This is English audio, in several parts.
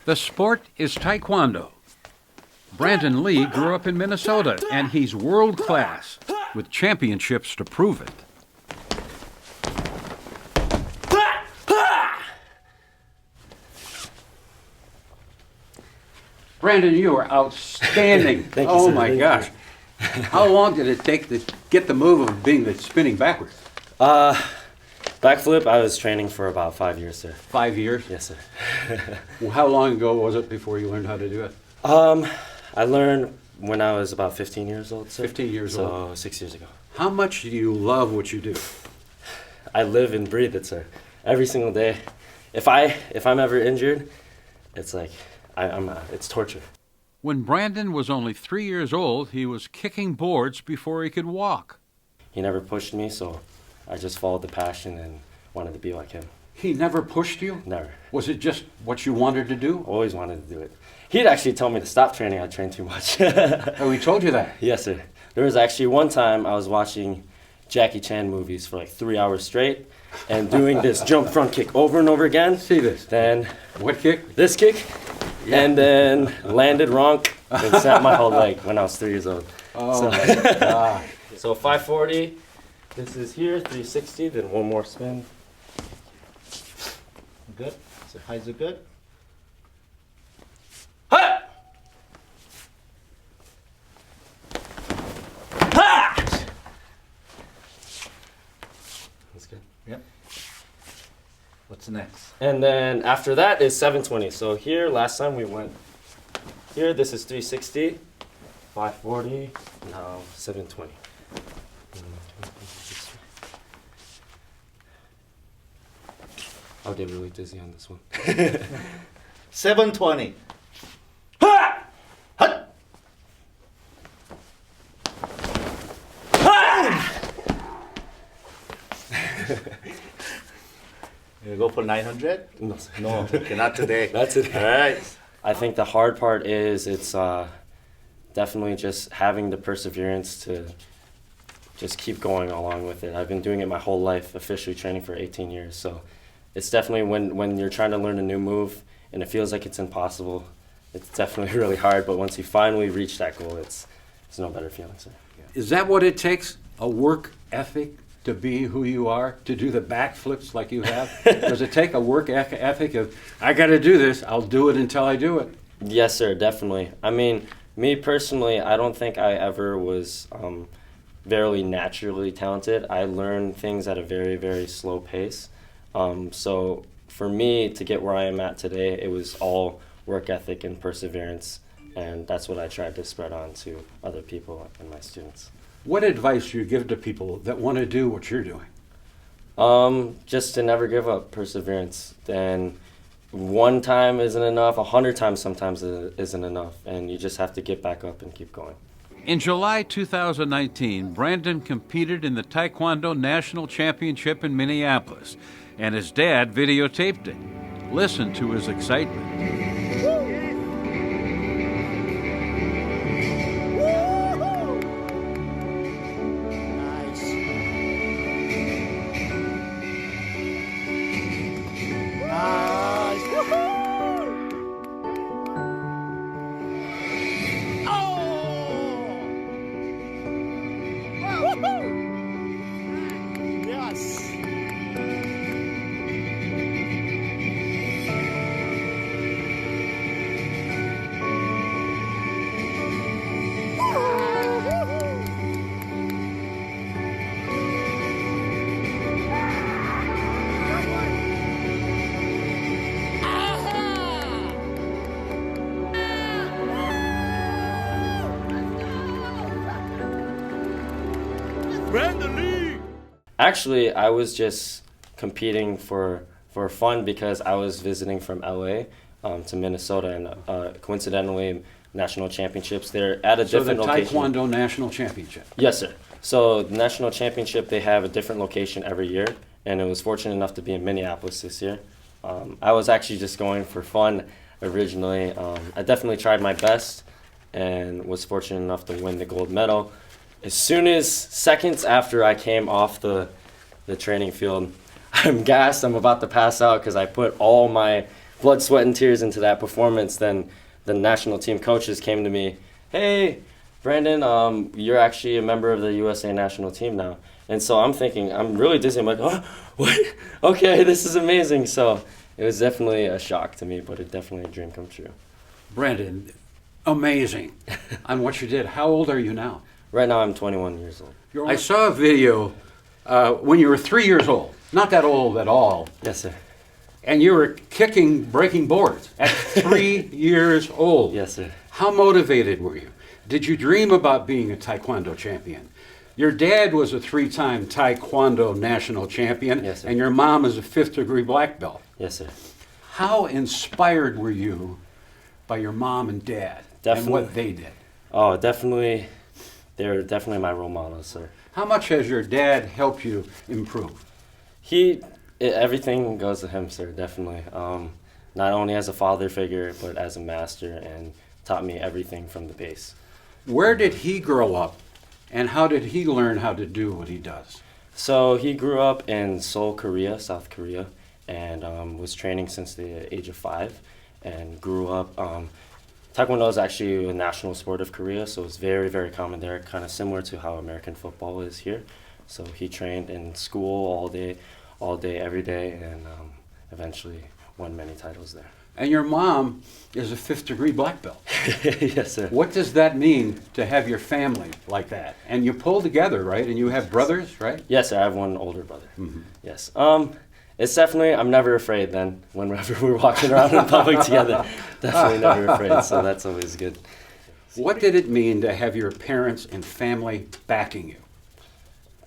The sport is Taekwondo. Brandon Lee grew up in Minnesota, and he's world class, with championships to prove it. Brandon, you are outstanding. Thank you, oh sir. my gosh. How long did it take to get the move of being the spinning backwards? Backflip, I was training for about 5 years, sir. 5 years? Yes, sir. Well, how long ago was it before you learned how to do it? I learned when I was about 15 years old, sir. 15 years old. So 6 years ago. How much do you love what you do? I live and breathe it, sir. Every single day. If I'm ever injured, it's like it's torture. When Brandon was only 3 years old, he was kicking boards before he could walk. He never pushed me, so I just followed the passion and wanted to be like him. He never pushed you? Never. Was it just what you wanted to do? Always wanted to do it. He'd actually tell me to stop training. I trained too much. Oh, he told you that? Yes, sir. There was actually one time I was watching Jackie Chan movies for like 3 hours straight and doing this jump front kick over and over again. See this? Then What kick? this kick, and then landed wrong and snapped my whole leg when I was 3 years old. Oh, my God. So 540, this is here, 360, then one more spin. Good. So highs are good. Ha! Ha! That's good. Yep. What's next? And then after that is 720. So here, last time we went here, this is 360, 540, now 720. I'll get really dizzy on this one. 720. Ha! Ha! Ha! You go for 900? No, sir. No, okay, not today. That's it. All right. I think the hard part is it's definitely just having the perseverance to just keep going along with it. I've been doing it my whole life, officially training for 18 years. So it's definitely when you're trying to learn a new move and it feels like it's impossible, it's definitely really hard. But once you finally reach that goal, it's no better feeling, sir. Is that what it takes? A work ethic to be who you are? To do the backflips like you have? Does it take a work ethic of, I got to do this, I'll do it until I do it? Yes, sir, definitely. I mean, me personally, I don't think I ever was very naturally talented. I learned things at a very, very slow pace. So for me to get where I am at today, it was all work ethic and perseverance, and that's what I tried to spread on to other people and my students. What advice do you give to people that want to do what you're doing? Just to never give up, perseverance. Then one time isn't enough, 100 times sometimes isn't enough, and you just have to get back up and keep going. In July 2019, Brandon competed in the Taekwondo National Championship in Minneapolis, and his dad videotaped it. Listen to his excitement. Actually, I was just competing for fun because I was visiting from LA to Minnesota, and coincidentally, national championships, they're at a different location. So the Taekwondo National Championship? Yes, sir. So the national championship, they have a different location every year, and I was fortunate enough to be in Minneapolis this year. I was actually just going for fun originally. I definitely tried my best and was fortunate enough to win the gold medal. As soon as seconds after I came off the training field, I'm gassed, I'm about to pass out because I put all my blood, sweat, and tears into that performance, then the national team coaches came to me, "Hey, Brandon, you're actually a member of the USA national team now." And so I'm thinking, I'm really dizzy. I'm like, "Oh, what? Okay, this is amazing." So it was definitely a shock to me, but it definitely a dream come true. Brandon, amazing on what you did. How old are you now? Right now I'm 21 years old. I saw a video when you were 3 years old, not that old at all, Yes, sir. and you were breaking boards at 3 years old. Yes, sir. How motivated were you? Did you dream about being a Taekwondo champion? Your dad was a 3-time Taekwondo national champion, Yes, sir. and your mom is a 5th-degree black belt. Yes, sir. How inspired were you by your mom and dad and what they did? Oh, definitely. They're definitely my role models, sir. How much has your dad helped you improve? Everything goes to him, sir, definitely. Not only as a father figure, but as a master, and taught me everything from the base. Where did he grow up, and how did he learn how to do what he does? So he grew up in Seoul, Korea, South Korea, and was training since the age of 5, and grew up. Taekwondo is actually a national sport of Korea, so it's very, very common there, kind of similar to how American football is here. So he trained in school all day, every day, and eventually won many titles there. And your mom is a 5th-degree black belt. Yes, sir. What does that mean to have your family like that? And you pull together, right? And you have brothers, right? Yes, sir. I have one older brother. Mhm. Yes. It's definitely, I'm never afraid then, whenever we're walking around in public together. Definitely never afraid, so that's always good. What did it mean to have your parents and family backing you?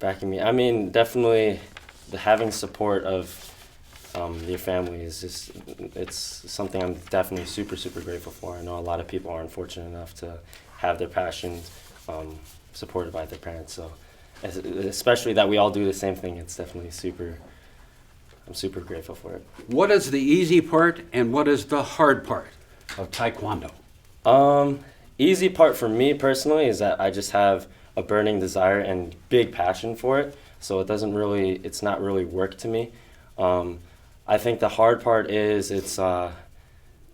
Backing me. I mean, definitely having support of your family is just, it's something I'm definitely super, super grateful for. I know a lot of people aren't fortunate enough to have their passions supported by their parents, so especially that we all do the same thing, it's definitely I'm super grateful for it. What is the easy part and what is the hard part of Taekwondo? Easy part for me personally is that I just have a burning desire and big passion for it, so it's not really work to me. I think the hard part is it's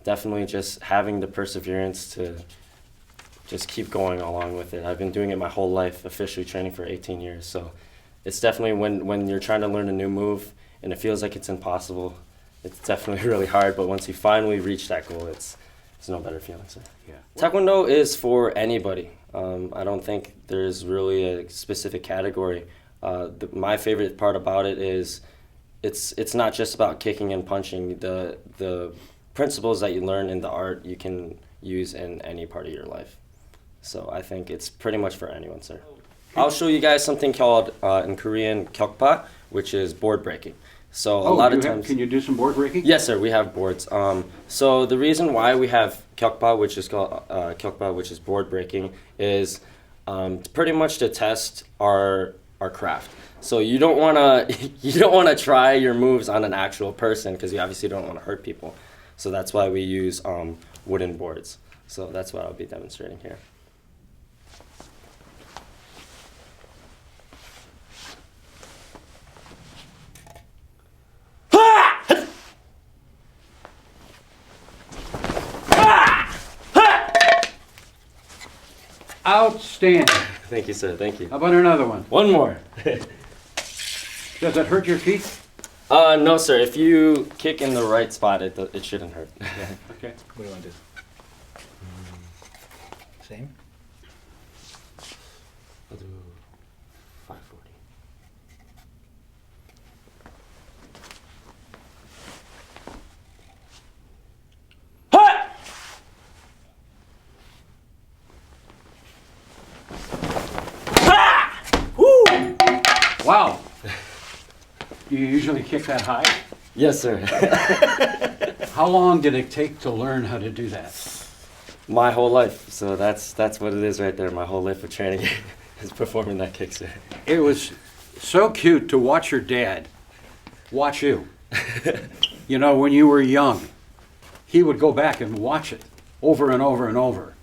definitely just having the perseverance to just keep going along with it. I've been doing it my whole life, officially training for 18 years, so it's definitely when you're trying to learn a new move and it feels like it's impossible, it's definitely really hard, but once you finally reach that goal, it's no better feeling, sir. Yeah. Taekwondo is for anybody. I don't think there's really a specific category. My favorite part about it is it's not just about kicking and punching. The principles that you learn in the art you can use in any part of your life. So I think it's pretty much for anyone, sir. I'll show you guys something called in Korean kyokpa, which is board breaking. So a lot of times. Can you do some board breaking? Yes, sir. We have boards. So the reason why we have kyokpa, which is called kyokpa, which is board breaking, is pretty much to test our craft. So you don't wanna try your moves on an actual person because you obviously don't want to hurt people. So that's why we use wooden boards. So that's what I'll be demonstrating here. Outstanding. Thank you, sir. Thank you. How about another one? One more. Does it hurt your feet? No, sir. If you kick in the right spot, it shouldn't hurt. Okay. What do you want to do? Same? I'll do 540. Wow. Do you usually kick that high? Yes, sir. How long did it take to learn how to do that? My whole life. So that's what it is right there. My whole life of training is performing that kick, sir. It was so cute to watch your dad watch you. You know, when you were young, he would go back and watch it over and over and over.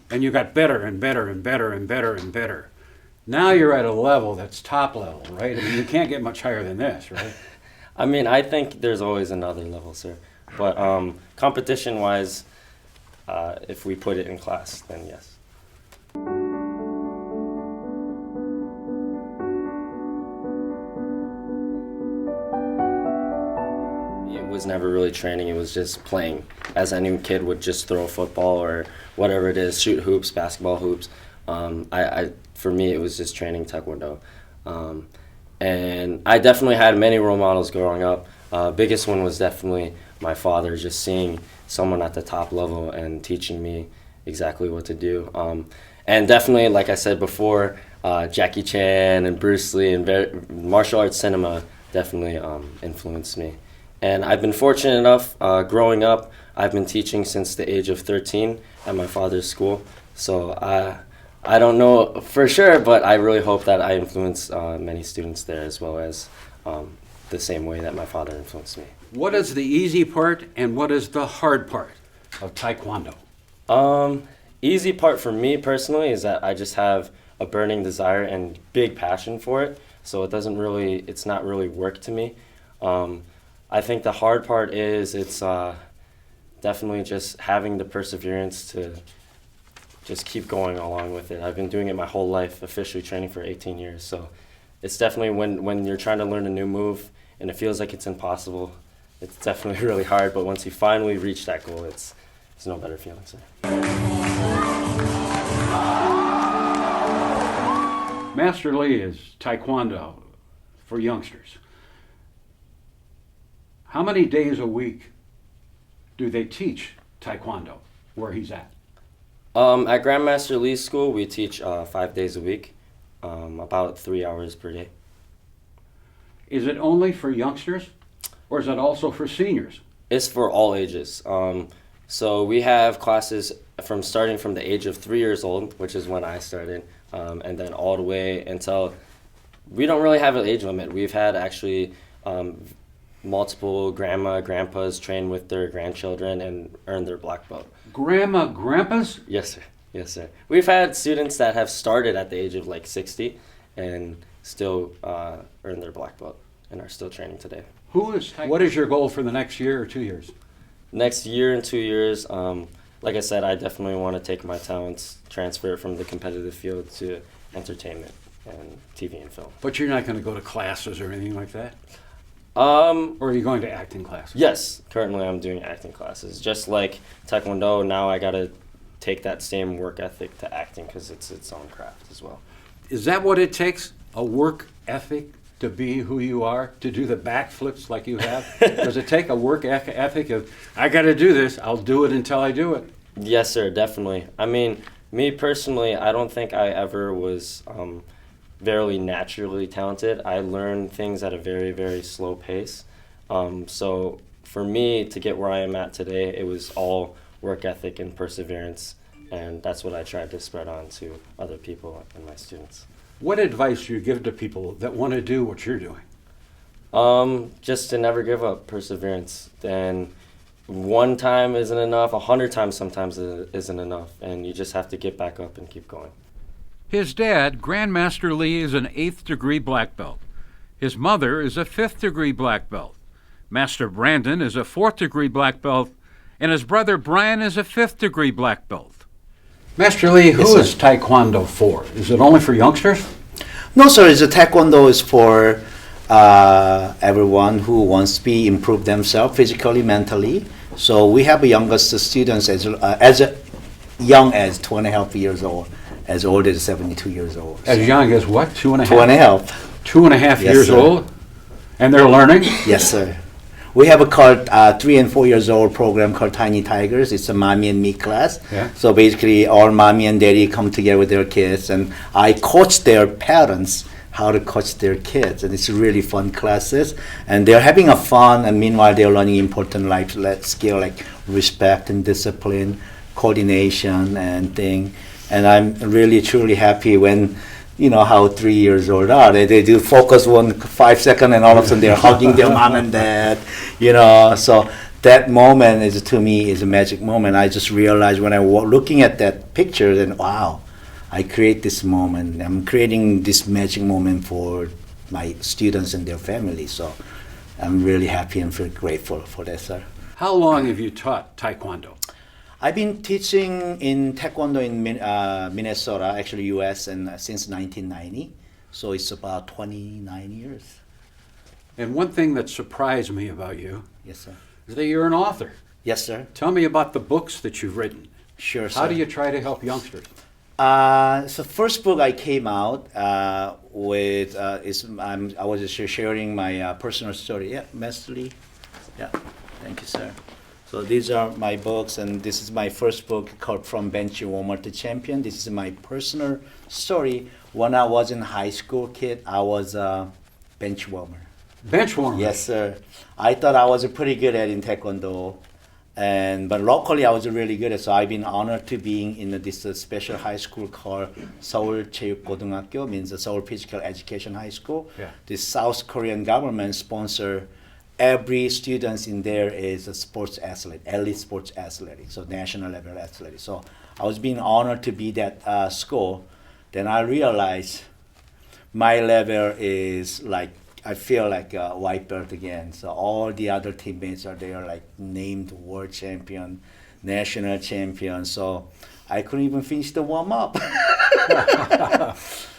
And you got better and better and better and better and better. Now you're at a level that's top level, right? I mean, you can't get much higher than this, right? I mean, I think there's always another level, sir. But competition-wise, if we put it in class, then yes. It was never really training, it was just playing. As any kid would just throw a football or whatever it is, shoot hoops, basketball hoops. For me, it was just training Taekwondo. And I definitely had many role models growing up. Biggest one was definitely my father, just seeing someone at the top level and teaching me exactly what to do. And definitely, like I said before, Jackie Chan and Bruce Lee and martial arts cinema definitely influenced me. And I've been fortunate enough, growing up, I've been teaching since the age of 13 at my father's school. So I don't know for sure, but I really hope that I influence many students there as well as the same way that my father influenced me. What is the easy part and what is the hard part of Taekwondo? Easy part for me personally is that I just have a burning desire and big passion for it. So it's not really work to me. I think the hard part is it's definitely just having the perseverance to just keep going along with it. I've been doing it my whole life, officially training for 18 years. So it's definitely when you're trying to learn a new move and it feels like it's impossible, it's definitely really hard. But once you finally reach that goal, it's no better feeling. So. Master Lee is Taekwondo for youngsters. How many days a week do they teach Taekwondo where he's at? At Grandmaster Lee's school, we teach 5 days a week, about 3 hours per day. Is it only for youngsters or is it also for seniors? It's for all ages. So we have classes starting from the age of 3 years old, which is when I started, and then all the way until, we don't really have an age limit. We've had actually multiple grandpas train with their grandchildren and earn their black belt. Grandpas? Yes, sir. Yes, sir. We've had students that have started at the age of like 60 and still earn their black belt and are still training today. What is your goal for the next year or 2 years? Next year and 2 years, like I said, I definitely want to take my talents, transfer it from the competitive field to entertainment and TV and film. But you're not going to go to classes or anything like that? Or are you going to acting classes? Yes, currently I'm doing acting classes. Just like Taekwondo, now I got to take that same work ethic to acting because it's its own craft as well. Is that what it takes, a work ethic to be who you are, to do the backflips like you have? Does it take a work ethic of, I got to do this, I'll do it until I do it? Yes, sir, definitely. I mean, me personally, I don't think I ever was very naturally talented. I learned things at a very, very slow pace. So for me to get where I am at today, it was all work ethic and perseverance, and that's what I tried to spread on to other people and my students. What advice do you give to people that want to do what you're doing? Just to never give up, perseverance. And one time isn't enough, 100 times sometimes isn't enough, and you just have to get back up and keep going. His dad, Grandmaster Lee, is an 8th degree black belt. His mother is a 5th degree black belt. Master Brandon is a 4th degree black belt, and his brother Brian is a 5th degree black belt. Master Lee, who is Taekwondo for? Is it only for youngsters? No, sir. Taekwondo is for everyone who wants to improve themselves physically, mentally. So we have youngest students as young as 2.5 years old, as old as 72 years old. As young as what? 2.5? 2.5. 2.5 Yes, years sir. old? And they're learning? Yes, sir. We have a called 3 and 4 years old program called Tiny Tigers. It's a mommy and me class. Yeah. So basically, all mommy and daddy come together with their kids, and I coach their parents how to coach their kids, and it's really fun classes. And they're having a fun, and meanwhile, they're learning important life skill like respect and discipline, coordination, and thing. And I'm really truly happy when, you know, how 3 years old are. They do focus 5 seconds and all of a sudden they're hugging their mom and dad, you know. So that moment is, to me, is a magic moment. I just realized when I was looking at that picture, then wow, I create this moment. I'm creating this magic moment for my students and their families. So I'm really happy and feel grateful for that, sir. How long have you taught Taekwondo? I've been teaching in Taekwondo in Minnesota, actually U.S., and since 1990. So it's about 29 years. And one thing that surprised me about you Yes, sir. is that you're an author. Yes, sir. Tell me about the books that you've written. Sure, sir. How do you try to help youngsters? So first book I came out with I was just sharing my personal story. Yeah, Mestley. Yeah, thank you, sir. So these are my books, and this is my first book called From Bench Warmer to Champion. This is my personal story. When I was in high school kid, I was a bench warmer. Bench warmer. Yes, sir. I thought I was pretty good at in Taekwondo, but locally I was really good at. So I've been honored to being in this special high school called Seoul 체육고등학교, means the Seoul Physical Education High School. Yeah. The South Korean government sponsor every student in there is a sports athlete, elite sports athlete, so national level athlete. So I was being honored to be that school. Then I realized my level is like, I feel like a white belt again. So all the other teammates are there, like named world champion, national champion. So I couldn't even finish the warm up.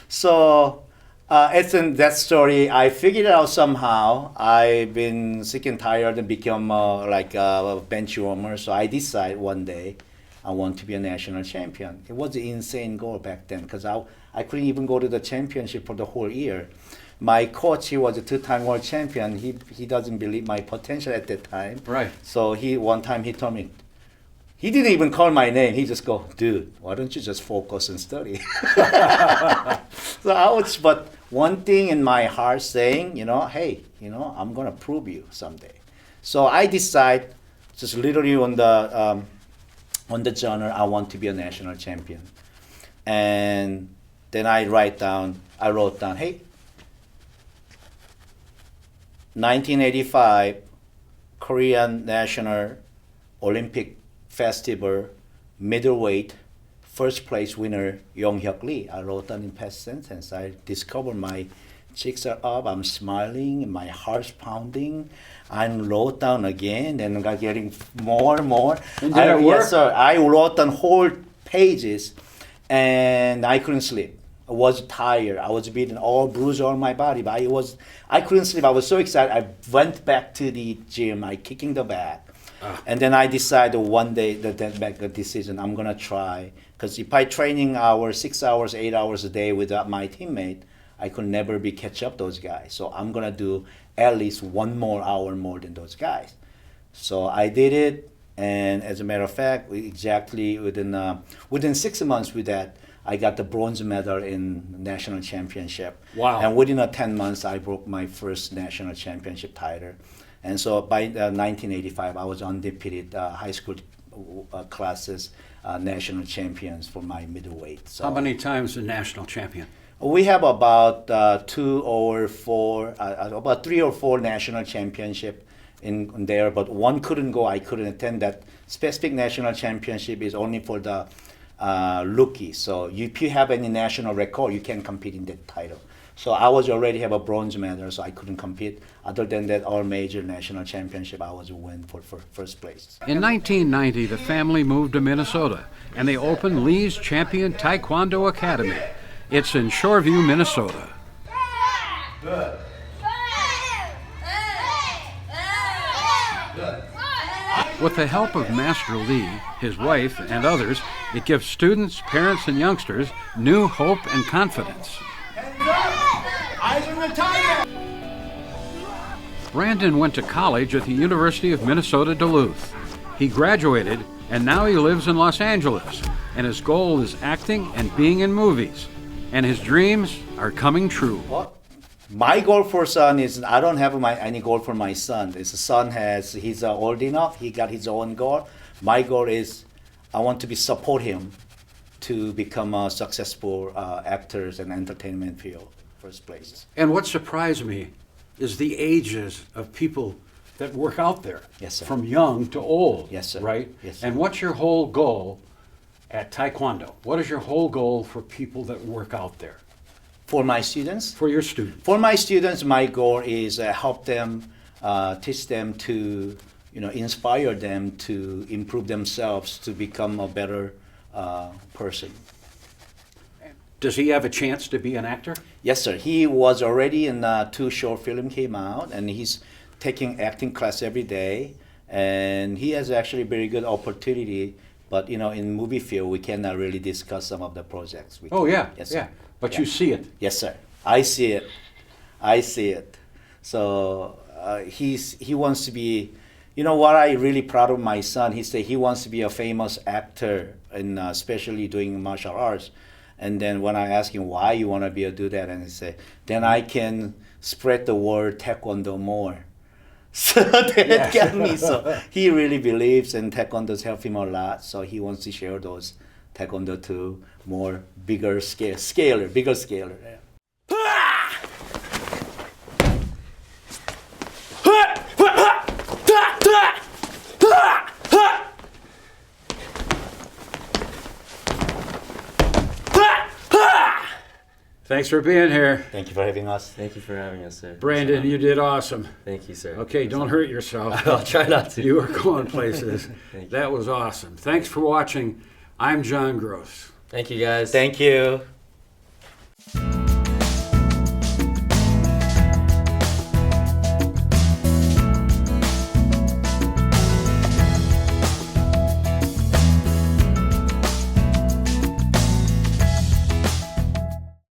So it's in that story. I figured it out somehow. I've been sick and tired and become like a bench warmer. So I decided one day I want to be a national champion. It was an insane goal back then because I couldn't even go to the championship for the whole year. My coach, he was a two-time world champion. He doesn't believe my potential at that time. Right. So one time he told me, he didn't even call my name. He just go, dude, why don't you just focus and study? But one thing in my heart saying, hey, I'm gonna prove you someday. So I decide, just literally on the journal, I want to be a national champion. And then I wrote down, hey, 1985 Korean National Olympic Festival middleweight first place winner Yong-hyuk Lee. I wrote down in past sentence. I discovered my cheeks are up, I'm smiling, my heart's pounding. I wrote down again, and got getting more and more. And did it work? Yes, sir. I wrote down whole pages, and I couldn't sleep. I was tired. I was beaten, all bruised on my body, but I couldn't sleep. I was so excited. I went back to the gym. I kicking the bag. And then I decided one day that make a decision. I'm gonna try, because if I training 6 hours, 8 hours a day with my teammate, I could never be catch up those guys. So I'm gonna do at least 1 more hour more than those guys. So I did it, and as a matter of fact, exactly within 6 months with that, I got the bronze medal in national championship. Wow. And within 10 months, I broke my first national championship title. And so by 1985, I was undefeated high school classes national champions for my middleweight. So How many times a national champion? we have about 3 or 4 national championship in there, but one couldn't go. I couldn't attend that specific national championship. Is only for the rookies. So if you have any national record, you can compete in that title. So I was already have a bronze medal, so I couldn't compete. Other than that, all major national championship, I was win for first place. In 1990, the family moved to Minnesota, and they opened Lee's Champion Taekwondo Academy. It's in Shoreview, Minnesota. Good. With the help of Master Lee, his wife, and others, it gives students, parents, and youngsters new hope and confidence. Eyes on the tiger. Brandon went to college at the University of Minnesota Duluth. He graduated, and now he lives in Los Angeles, and his goal is acting and being in movies. And his dreams are coming true. What? My goal for son is, I don't have any goal for my son. His son he's old enough, he got his own goal. My goal is, I want to support him to become a successful actors and entertainment field, first place. And what surprised me is the ages of people that work out there. Yes, sir. From young to old. Yes, sir. Right? Yes, sir. And what's your whole goal at Taekwondo? What is your whole goal for people that work out there? For my students? For your students? For my students, my goal is help them, teach them to, inspire them to improve themselves to become a better person. Does he have a chance to be an actor? Yes, sir. He was already in 2 short film came out, and he's taking acting class every day, and he has actually very good opportunity. But in movie field, we cannot really discuss some of the projects. Oh yeah, Yes, yeah. sir. But Yeah. you see it. Yes, sir. I see it. I see it. So he wants to be. What I really proud of my son. He said he wants to be a famous actor, and especially doing martial arts. And then when I ask him why you want to do that, and he said, then I can spread the word Taekwondo more. So that got me. So he really believes in Taekwondo's helped him a lot. So he wants to share those Taekwondo to more bigger scaler. Yeah. Thanks for being here. Thank you for having us. Thank you for having us, sir. Brandon, you did awesome. Thank you, sir. Okay, don't hurt yourself. I'll try not to. You were going places. Thank you. That was awesome. Thanks for watching. I'm John Gross. Thank you, guys. Thank you.